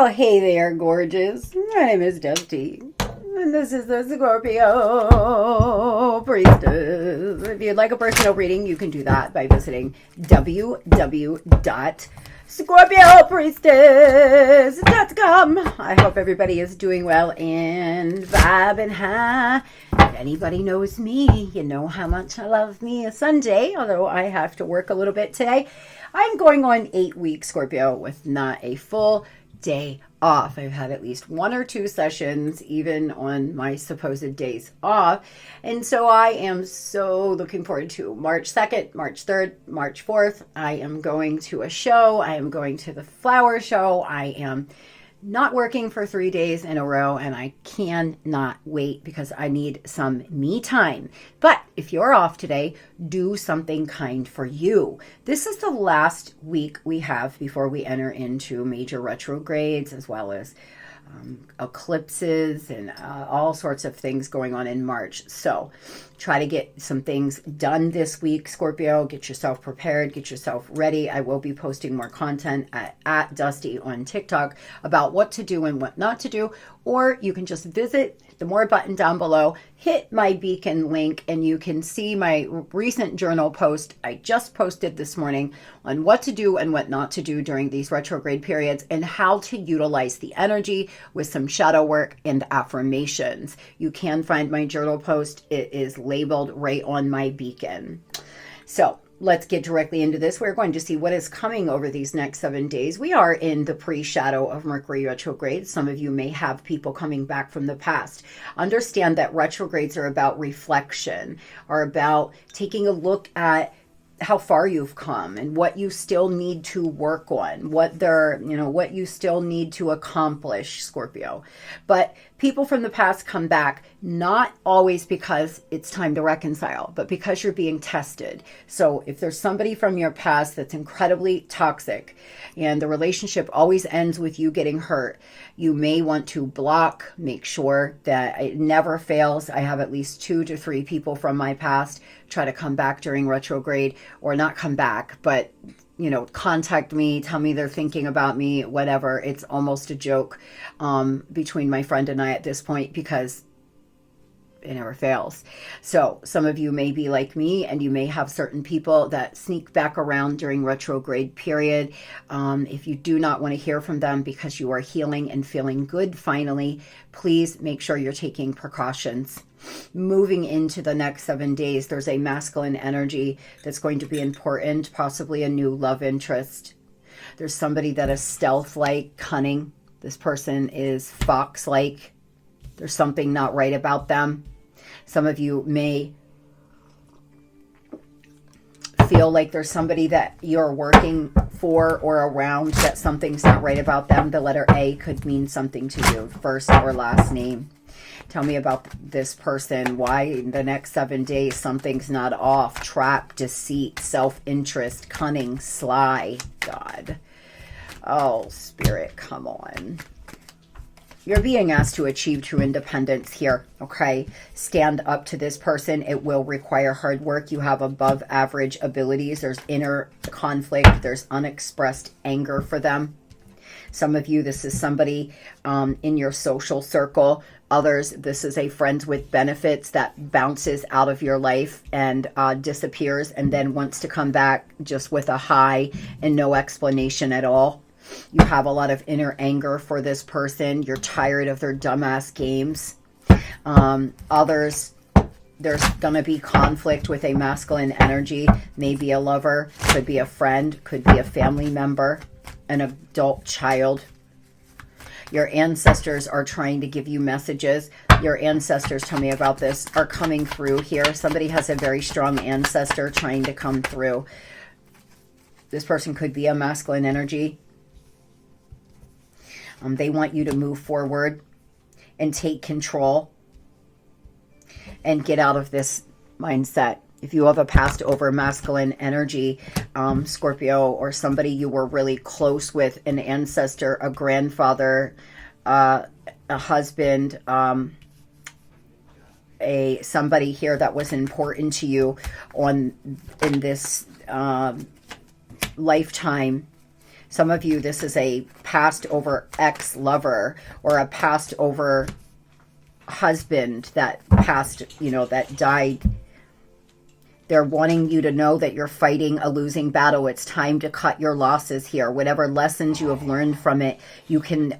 Well, hey there, gorgeous. My name is Dusty, and this is the Scorpio Priestess. If you'd like a personal reading, you can do that by visiting www.scorpiopriestess.com. I hope everybody is doing well and vibing high. If anybody knows me, you know how much I love me a Sunday, although I have to work a little bit today. I'm going on 8 weeks, Scorpio, with not a full day off. I've had at least 1 or 2 sessions, even on my supposed days off. And so I am so looking forward to March 2nd, March 3rd, March 4th. I am going to a show. I am going to the flower show. I am not working for 3 days in a row, and I cannot wait because I need some me time. But if you're off today, do something kind for you. This is the last week we have before we enter into major retrogrades, as well as eclipses and all sorts of things going on in March. So try to get some things done this week, Scorpio. Get yourself prepared, get yourself ready. I will be posting more content at Dusty on TikTok about what to do and what not to do, or you can just visit the more button down below, hit my beacon link, and you can see my recent journal post I just posted this morning on what to do and what not to do during these retrograde periods and how to utilize the energy with some shadow work and affirmations. You can find my journal post. It is labeled right on my beacon. So let's get directly into this. We're going to see what is coming over these next 7 days. We are in the pre-shadow of Mercury retrograde. Some of you may have people coming back from the past. Understand that retrogrades are about reflection, are about taking a look at how far you've come and what you still need to work on, what you still need to accomplish, Scorpio. But people from the past come back not always because it's time to reconcile, but because you're being tested. So if there's somebody from your past that's incredibly toxic and the relationship always ends with you getting hurt, you may want to block, make sure that it never fails. I have at least 2 to 3 people from my past try to come back during retrograde, or not come back, but contact me, tell me they're thinking about me, whatever. It's almost a joke between my friend and I at this point, because it never fails. So some of you may be like me, and you may have certain people that sneak back around during retrograde period. If you do not want to hear from them because you are healing and feeling good finally, please make sure you're taking precautions. Moving into the next 7 days, there's a masculine energy that's going to be important, possibly a new love interest. There's somebody that is stealth-like, cunning. This person is fox-like. There's something not right about them. Some of you may feel like there's somebody that you're working for or around that something's not right about them. The letter A could mean something to you, first or last name. Tell me about this person. Why in the next 7 days something's not off? Trap, deceit, self-interest, cunning, sly. God. Oh, Spirit, come on. You're being asked to achieve true independence here, okay? Stand up to this person. It will require hard work. You have above average abilities. There's inner conflict. There's unexpressed anger for them. Some of you, this is somebody in your social circle. Others, this is a friend with benefits that bounces out of your life and disappears and then wants to come back just with a high and no explanation at all. You have a lot of inner anger for this person. You're tired of their dumbass games. Others, there's going to be conflict with a masculine energy. Maybe a lover, could be a friend, could be a family member, an adult child. Your ancestors are trying to give you messages. Your ancestors, tell me about this, are coming through here. Somebody has a very strong ancestor trying to come through. This person could be a masculine energy. They want you to move forward and take control and get out of this mindset. If you have a passed over masculine energy, Scorpio, or somebody you were really close with, an ancestor, a grandfather, a husband, somebody here that was important to you in this lifetime, Some of you, this is a passed over ex-lover or a passed over husband that passed, that died. They're wanting you to know that you're fighting a losing battle. It's time to cut your losses here. Whatever lessons you have learned from it, you can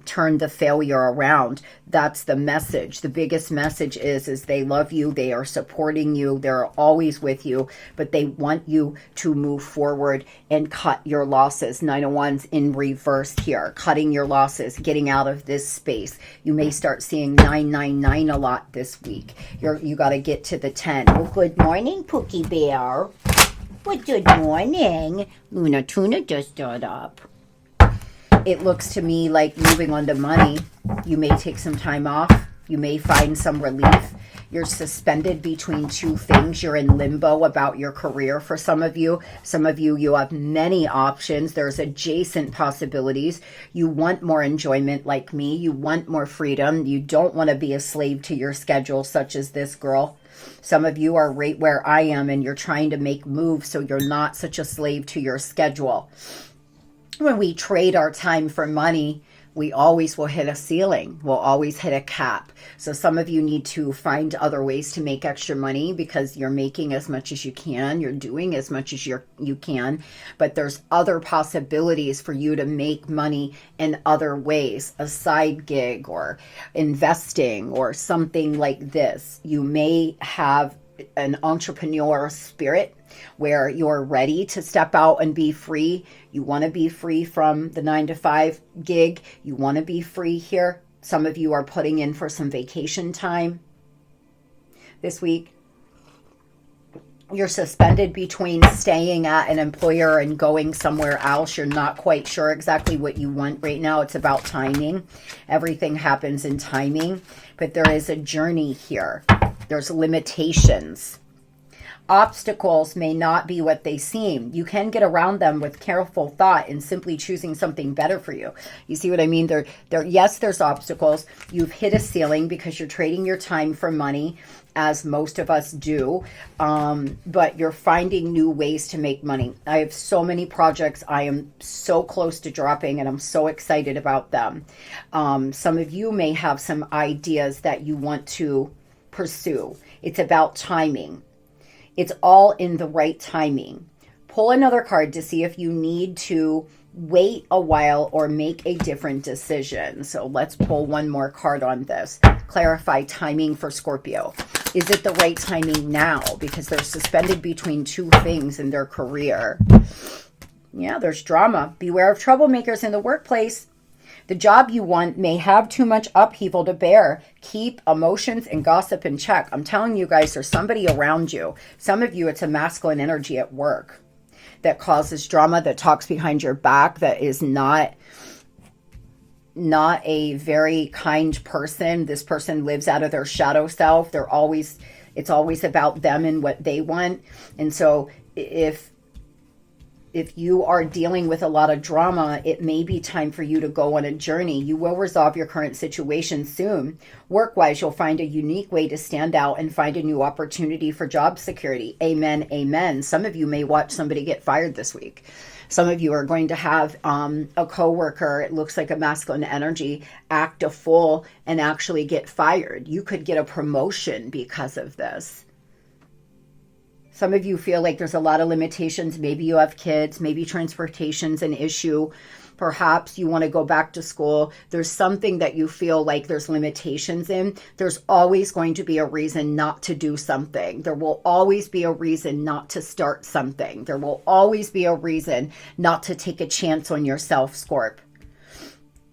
turn the failure around. That's the message. The biggest message is they love you. They are supporting you. They're always with you, but they want you to move forward and cut your losses. 9 of Wands in reverse here, cutting your losses, getting out of this space. You may start seeing 999 a lot this week. You got to get to the 10. Well, good morning, Pookie Bear. Well, good morning. Luna Tuna just got up. It looks to me like moving on to money. You may take some time off. You may find some relief. You're suspended between two things. You're in limbo about your career for some of you. Some of you, you have many options. There's adjacent possibilities. You want more enjoyment like me. You want more freedom. You don't want to be a slave to your schedule, such as this girl. Some of you are right where I am, and you're trying to make moves so you're not such a slave to your schedule. When we trade our time for money, we always will hit a ceiling. We'll always hit a cap. So some of you need to find other ways to make extra money because you're making as much as you can. You're doing as much as you can. But there's other possibilities for you to make money in other ways. A side gig or investing or something like this. You may have an entrepreneurial spirit where you're ready to step out and be free. You want to be free from the 9-to-5 gig. You want to be free here. Some of you are putting in for some vacation time this week. You're suspended between staying at an employer and going somewhere else. You're not quite sure exactly what you want right now. It's about timing. Everything happens in timing, but there is a journey here. There's limitations. Obstacles may not be what they seem. You can get around them with careful thought and simply choosing something better for you. You see what I mean? Yes, there's obstacles. You've hit a ceiling because you're trading your time for money, as most of us do. But you're finding new ways to make money. I have so many projects I am so close to dropping, and I'm so excited about them. Some of you may have some ideas that you want to pursue. It's about timing. It's all in the right timing. Pull another card to see if you need to wait a while or make a different decision. So let's pull one more card on this. Clarify timing for Scorpio. Is it the right timing now? Because they're suspended between two things in their career. Yeah, there's drama. Beware of troublemakers in the workplace. The job you want may have too much upheaval to bear. Keep emotions and gossip in check. I'm telling you guys, there's somebody around you. Some of you, it's a masculine energy at work that causes drama, that talks behind your back, that is not a very kind person. This person lives out of their shadow self. It's always about them and what they want. And so if you are dealing with a lot of drama, it may be time for you to go on a journey. You will resolve your current situation soon. Work-wise, you'll find a unique way to stand out and find a new opportunity for job security. Amen, amen. Some of you may watch somebody get fired this week. Some of you are going to have a coworker, it looks like a masculine energy, act a fool and actually get fired. You could get a promotion because of this. Some of you feel like there's a lot of limitations. Maybe you have kids. Maybe transportation's an issue. Perhaps you want to go back to school. There's something that you feel like there's limitations in. There's always going to be a reason not to do something. There will always be a reason not to start something. There will always be a reason not to take a chance on yourself, Scorp.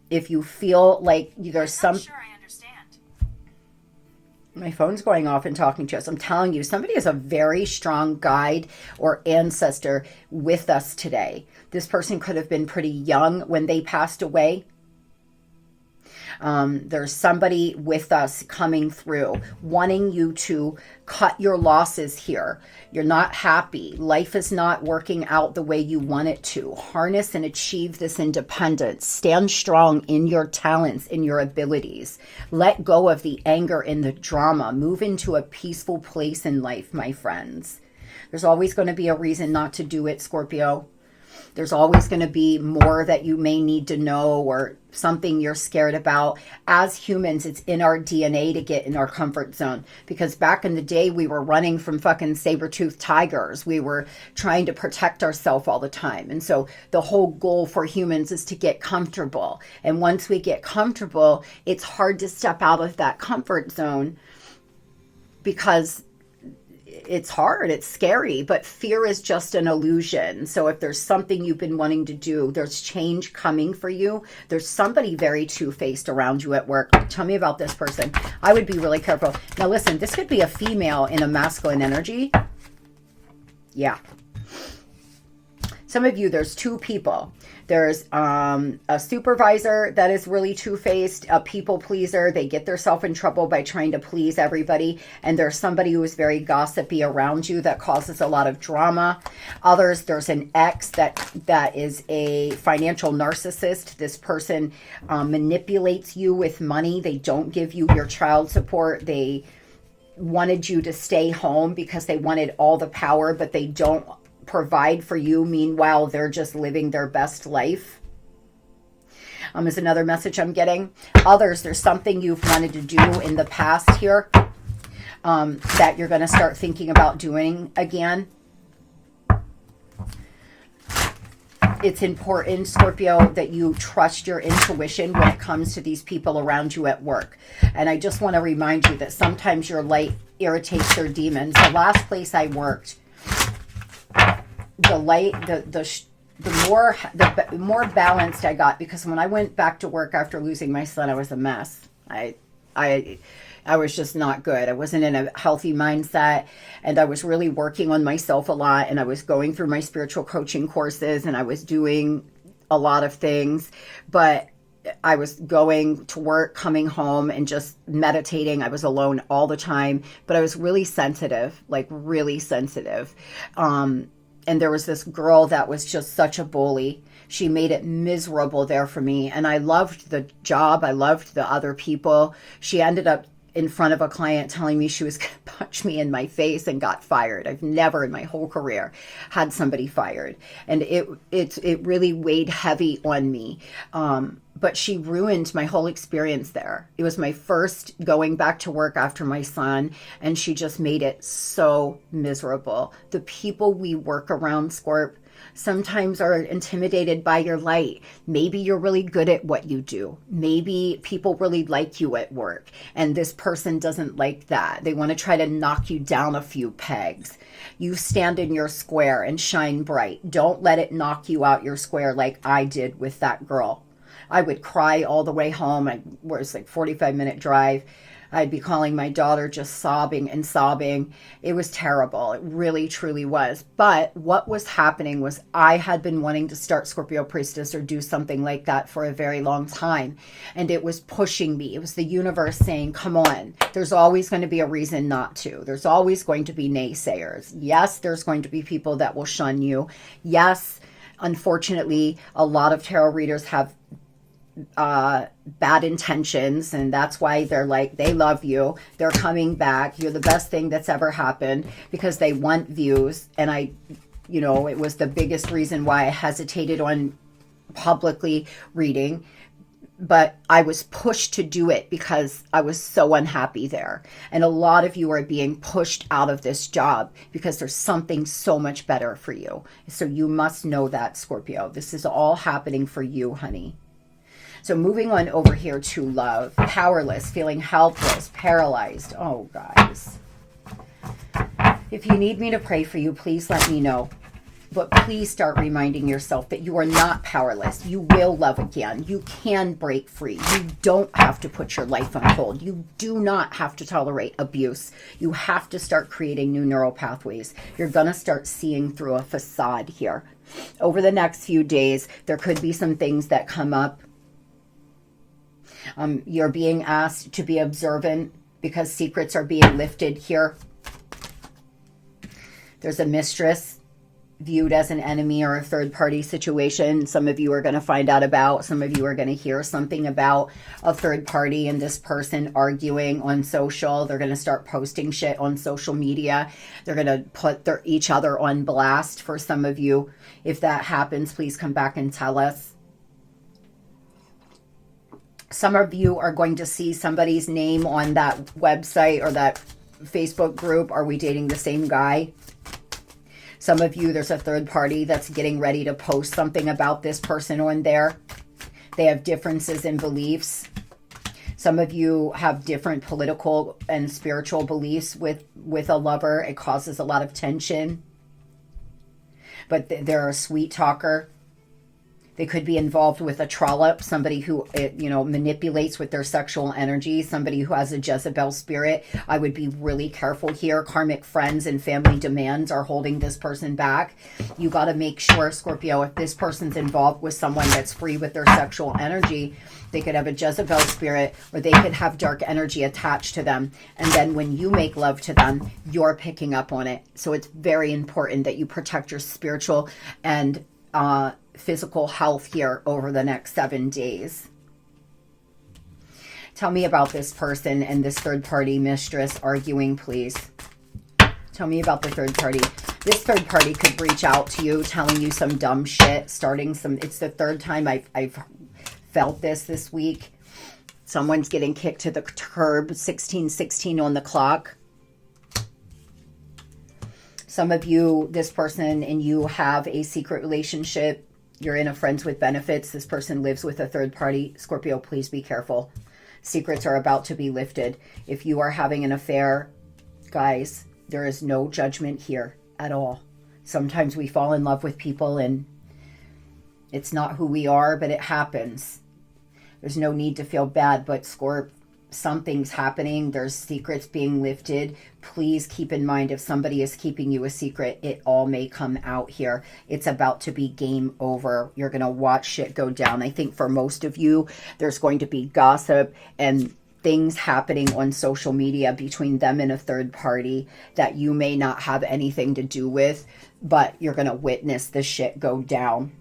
If you feel like there's some... Sure, I understand. My phone's going off and talking to us. I'm telling you, somebody is a very strong guide or ancestor with us today. This person could have been pretty young when they passed away. There's somebody with us coming through, wanting you to cut your losses here. You're not happy. Life is not working out the way you want it to. Harness and achieve this independence. Stand strong in your talents, in your abilities. Let go of the anger and the drama. Move into a peaceful place in life, my friends. There's always going to be a reason not to do it, Scorpio. There's always going to be more that you may need to know or something you're scared about. As humans, it's in our DNA to get in our comfort zone, because back in the day, we were running from fucking saber-toothed tigers. We were trying to protect ourselves all the time. And so the whole goal for humans is to get comfortable. And once we get comfortable, it's hard to step out of that comfort zone, because it's hard, it's scary, but fear is just an illusion. So if there's something you've been wanting to do, there's change coming for you. There's somebody very two-faced around you at work. Tell me about this person. I would be really careful. Now listen, this could be a female in a masculine energy. Yeah. Some of you, there's two people. There's a supervisor that is really two-faced, a people pleaser. They get themselves in trouble by trying to please everybody. And there's somebody who is very gossipy around you that causes a lot of drama. Others, there's an ex that is a financial narcissist. This person manipulates you with money. They don't give you your child support. They wanted you to stay home because they wanted all the power, but they don't provide for you. Meanwhile, they're just living their best life. Is another message I'm getting. Others, there's something you've wanted to do in the past here that you're going to start thinking about doing again. It's important, Scorpio, that you trust your intuition when it comes to these people around you at work. And I just want to remind you that sometimes your light irritates their demons. The last place I worked, the light, the more balanced I got, because when I went back to work after losing my son, I was a mess. I was just not good. I wasn't in a healthy mindset, and I was really working on myself a lot, and I was going through my spiritual coaching courses, and I was doing a lot of things, but I was going to work, coming home, and just meditating. I was alone all the time, but I was really sensitive, like really sensitive. And there was this girl that was just such a bully. She made it miserable there for me. And I loved the job. I loved the other people. She ended up in front of a client telling me she was going to punch me in my face and got fired. I've never in my whole career had somebody fired. And it really weighed heavy on me. But she ruined my whole experience there. It was my first going back to work after my son, and she just made it so miserable. The people we work around, Scorp, sometimes are intimidated by your light. Maybe you're really good at what you do. Maybe people really like you at work, and this person doesn't like that. They want to try to knock you down a few pegs. You stand in your square and shine bright. Don't let it knock you out your square like I did with that girl. I would cry all the way home. It was like 45-minute drive. I'd be calling my daughter, just sobbing and sobbing. It was terrible. It really, truly was. But what was happening was I had been wanting to start Scorpio Priestess or do something like that for a very long time. And it was pushing me. It was the universe saying, come on. There's always going to be a reason not to. There's always going to be naysayers. Yes, there's going to be people that will shun you. Yes, unfortunately, a lot of tarot readers have bad intentions, and that's why they're like, they love you, they're coming back, you're the best thing that's ever happened, because they want views. And it was the biggest reason why I hesitated on publicly reading, but I was pushed to do it because I was so unhappy there. And a lot of you are being pushed out of this job because there's something so much better for you. So you must know that, Scorpio. This is all happening for you, honey. So moving on over here to love. Powerless, feeling helpless, paralyzed. Oh, guys. If you need me to pray for you, please let me know. But please start reminding yourself that you are not powerless. You will love again. You can break free. You don't have to put your life on hold. You do not have to tolerate abuse. You have to start creating new neural pathways. You're going to start seeing through a facade here. Over the next few days, there could be some things that come up. You're being asked to be observant because secrets are being lifted here. There's a mistress viewed as an enemy or a third party situation. Some of you are going to find out about, some of you are going to hear something about a third party and this person arguing on social. They're going to start posting shit on social media. They're going to put each other on blast. For some of you, if that happens, please come back and tell us. Some of you are going to see somebody's name on that website or that Facebook group. Are we dating the same guy? Some of you, there's a third party that's getting ready to post something about this person on there. They have differences in beliefs. Some of you have different political and spiritual beliefs with a lover. It causes a lot of tension. But they're a sweet talker. They could be involved with a trollop, somebody who, manipulates with their sexual energy, somebody who has a Jezebel spirit. I would be really careful here. Karmic friends and family demands are holding this person back. You got to make sure, Scorpio, if this person's involved with someone that's free with their sexual energy, they could have a Jezebel spirit, or they could have dark energy attached to them. And then when you make love to them, you're picking up on it. So it's very important that you protect your spiritual and physical health here over the next 7 days. Tell me about this person and this third party mistress arguing, please. Tell me about the third party. This third party could reach out to you, telling you some dumb shit, it's the third time I've felt this week. Someone's getting kicked to the curb, 16:16 on the clock. Some of you, this person and you have a secret relationship. You're in a friends with benefits. This person lives with a third party. Scorpio, please be careful. Secrets are about to be lifted. If you are having an affair, guys, there is no judgment here at all. Sometimes we fall in love with people and it's not who we are, but it happens. There's no need to feel bad, but Scorp, something's happening. There's secrets being lifted. Please keep in mind, if somebody is keeping you a secret, it all may come out here. It's about to be game over. You're going to watch shit go down. I think for most of you, there's going to be gossip and things happening on social media between them and a third party that you may not have anything to do with, but you're going to witness this shit go down.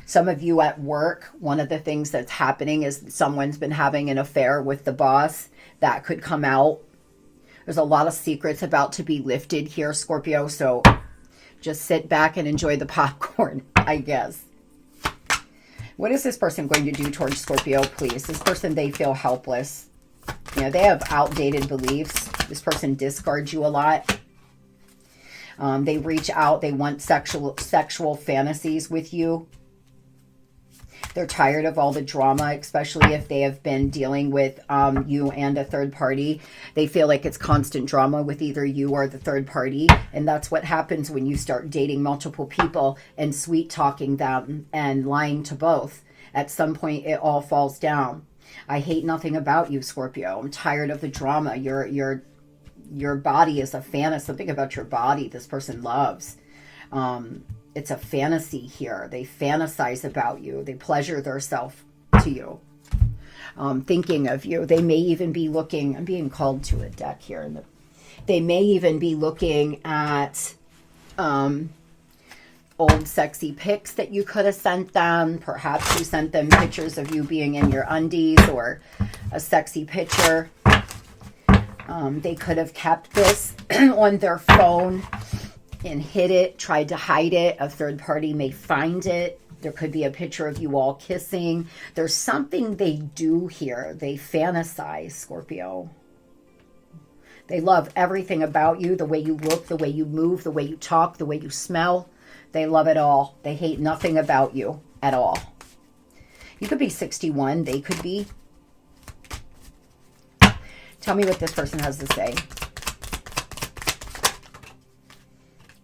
Some of you at work, one of the things that's happening is someone's been having an affair with the boss. That could come out. There's a lot of secrets about to be lifted here, Scorpio, so just sit back and enjoy the popcorn, I guess. What is this person going to do towards Scorpio, please? This person, they feel helpless. They have outdated beliefs. This person discards you a lot. They reach out. They want sexual fantasies with you. They're tired of all the drama, especially if they have been dealing with you and a third party. They feel like it's constant drama with either you or the third party. And that's what happens when you start dating multiple people and sweet talking them and lying to both. At some point, it all falls down. I hate nothing about you, Scorpio. I'm tired of the drama. Your body is a fantasy. Something about your body this person loves. It's a fantasy here. They fantasize about you. They pleasure themselves to you. Thinking of you. They may even be looking, I'm being called to a deck here. They may even be looking at old sexy pics that you could have sent them. Perhaps you sent them pictures of you being in your undies or a sexy picture. They could have kept this on their phone and hid it, tried to hide it. A third party may find it. There could be a picture of you all kissing. There's something they do here. They fantasize, Scorpio. They love everything about you, the way you look, the way you move, the way you talk, the way you smell. They love it all. They hate nothing about you at all. You could be 61. They could be. Tell me what this person has to say.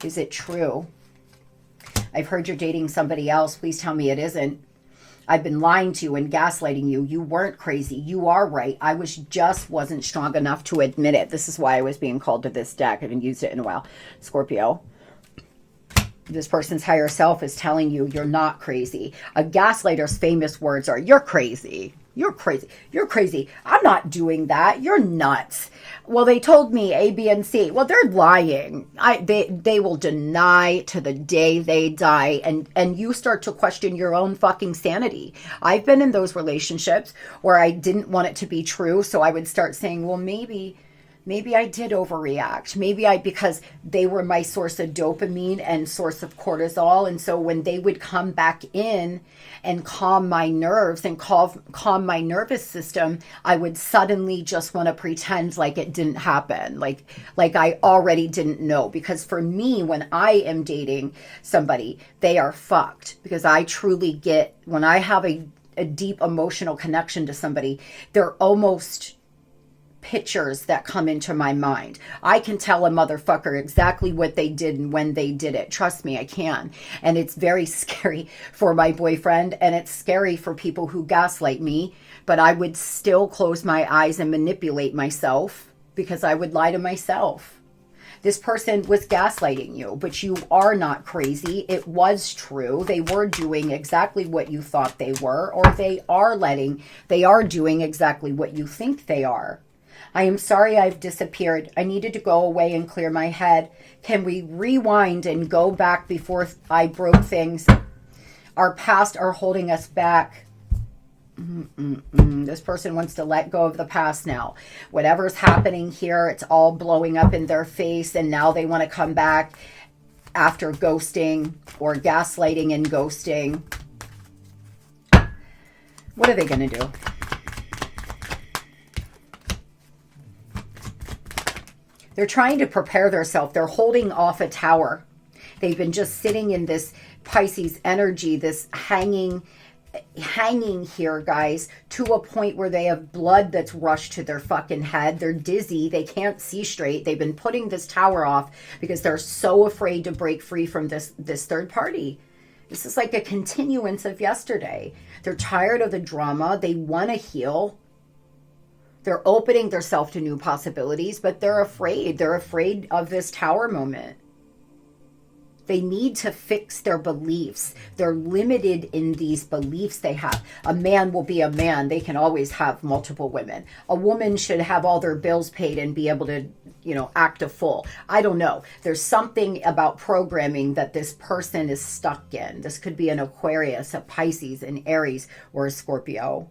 Is it true? I've heard you're dating somebody else. Please tell me it isn't. I've been lying to you and gaslighting you. You weren't crazy. You are right. I wasn't strong enough to admit it. This is why I was being called to this deck. I haven't used it in a while. Scorpio. This person's higher self is telling you you're not crazy. A gaslighter's famous words are, you're crazy. You're crazy. You're crazy. I'm not doing that. You're nuts. Well, they told me A, B, and C. Well, they're lying. They will deny to the day they die, and you start to question your own fucking sanity. I've been in those relationships where I didn't want it to be true, so I would start saying, well, maybe I did overreact. Because they were my source of dopamine and source of cortisol. And so when they would come back in and calm my nerves and calm my nervous system, I would suddenly just want to pretend like it didn't happen. Like I already didn't know. Because for me, when I am dating somebody, they are fucked. Because I truly get, when I have a deep emotional connection to somebody, they're almost pictures that come into my mind. I can tell a motherfucker exactly what they did and when they did it. Trust me, I can. And it's very scary for my boyfriend, and it's scary for people who gaslight me, but I would still close my eyes and manipulate myself because I would lie to myself. This person was gaslighting you, but you are not crazy. It was true. They were doing exactly what you thought they were, or they are doing exactly what you think they are. I am sorry I've disappeared. I needed to go away and clear my head. Can we rewind and go back before I broke things? Our past are holding us back. This person wants to let go of the past now. Whatever's happening here, it's all blowing up in their face, and now they want to come back after ghosting or gaslighting and ghosting. What are they going to do? They're trying to prepare themselves. They're holding off a tower. They've been just sitting in this Pisces energy, this hanging here, guys, to a point where they have blood that's rushed to their fucking head. They're dizzy. They can't see straight. They've been putting this tower off because they're so afraid to break free from this third party. This is like a continuance of yesterday. They're tired of the drama. They want to heal. They're opening themselves to new possibilities, but they're afraid. They're afraid of this tower moment. They need to fix their beliefs. They're limited in these beliefs they have. A man will be a man. They can always have multiple women. A woman should have all their bills paid and be able to, act a fool. I don't know. There's something about programming that this person is stuck in. This could be an Aquarius, a Pisces, an Aries, or a Scorpio.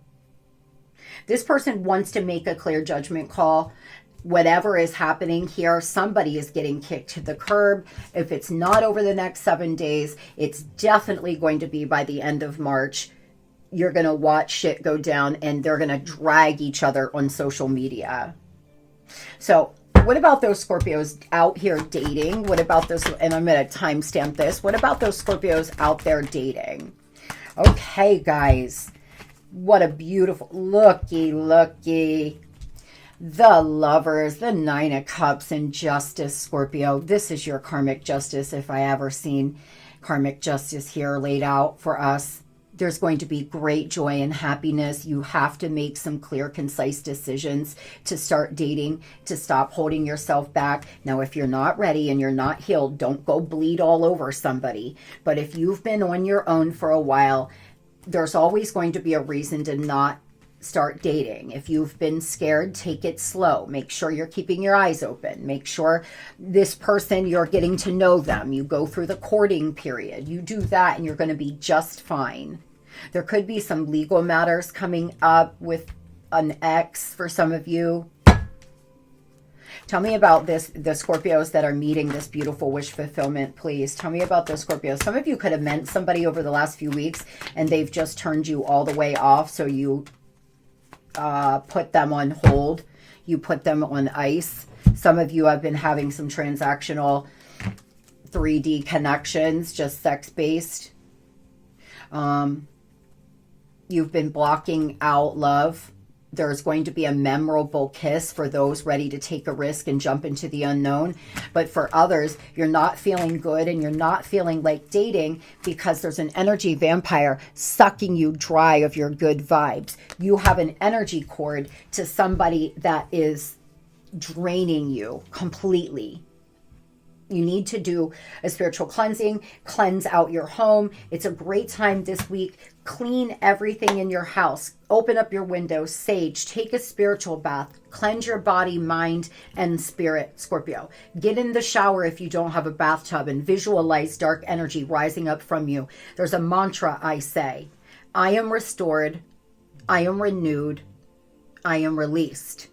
This person wants to make a clear judgment call. Whatever is happening here, somebody is getting kicked to the curb. If it's not over the next 7 days, it's definitely going to be by the end of March. You're going to watch shit go down, and they're going to drag each other on social media. So what about those Scorpios out here dating? What about those, and I'm going to timestamp this. What about those Scorpios out there dating? Okay, guys. What a beautiful, looky. The Lovers, the Nine of Cups, and Justice, Scorpio. This is your karmic justice, if I ever seen karmic justice here laid out for us. There's going to be great joy and happiness. You have to make some clear, concise decisions to start dating, to stop holding yourself back. Now, if you're not ready and you're not healed, don't go bleed all over somebody. But if you've been on your own for a while, there's always going to be a reason to not start dating. If you've been scared, take it slow. Make sure you're keeping your eyes open. Make sure this person, you're getting to know them. You go through the courting period. You do that and you're going to be just fine. There could be some legal matters coming up with an ex for some of you. Tell me about the Scorpios that are meeting this beautiful wish fulfillment, please. Tell me about those Scorpios. Some of you could have met somebody over the last few weeks and they've just turned you all the way off. So you put them on hold. You put them on ice. Some of you have been having some transactional 3D connections, just sex-based. You've been blocking out love. There's going to be a memorable kiss for those ready to take a risk and jump into the unknown. But for others, you're not feeling good and you're not feeling like dating because there's an energy vampire sucking you dry of your good vibes. You have an energy cord to somebody that is draining you completely. You need to do a spiritual cleansing, cleanse out your home. It's a great time this week. Clean everything in your house. Open up your windows, sage, take a spiritual bath, cleanse your body, mind, and spirit, Scorpio. Get in the shower if you don't have a bathtub and visualize dark energy rising up from you. There's a mantra I say. I am restored. I am renewed. I am released.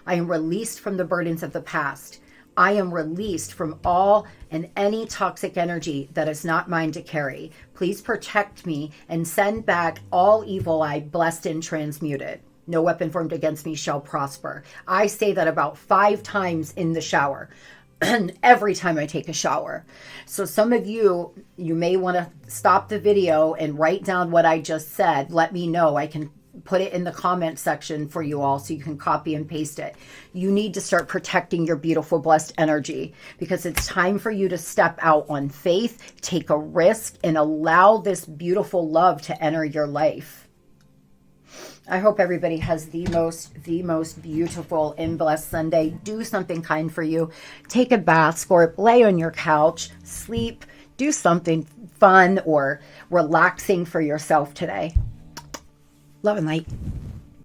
I am released from the burdens of the past. I am released from all and any toxic energy that is not mine to carry. Please protect me and send back all evil I blessed and transmuted. No weapon formed against me shall prosper. I say that about 5 times in the shower. Every time I take a shower. So some of you may want to stop the video and write down what I just said. Let me know. I can put it in the comment section for you all so you can copy and paste it. You need to start protecting your beautiful, blessed energy because it's time for you to step out on faith, take a risk, and allow this beautiful love to enter your life. I hope everybody has the most beautiful and blessed Sunday. Do something kind for you. Take a bath, Scorp, lay on your couch, sleep, do something fun or relaxing for yourself today. Love and light.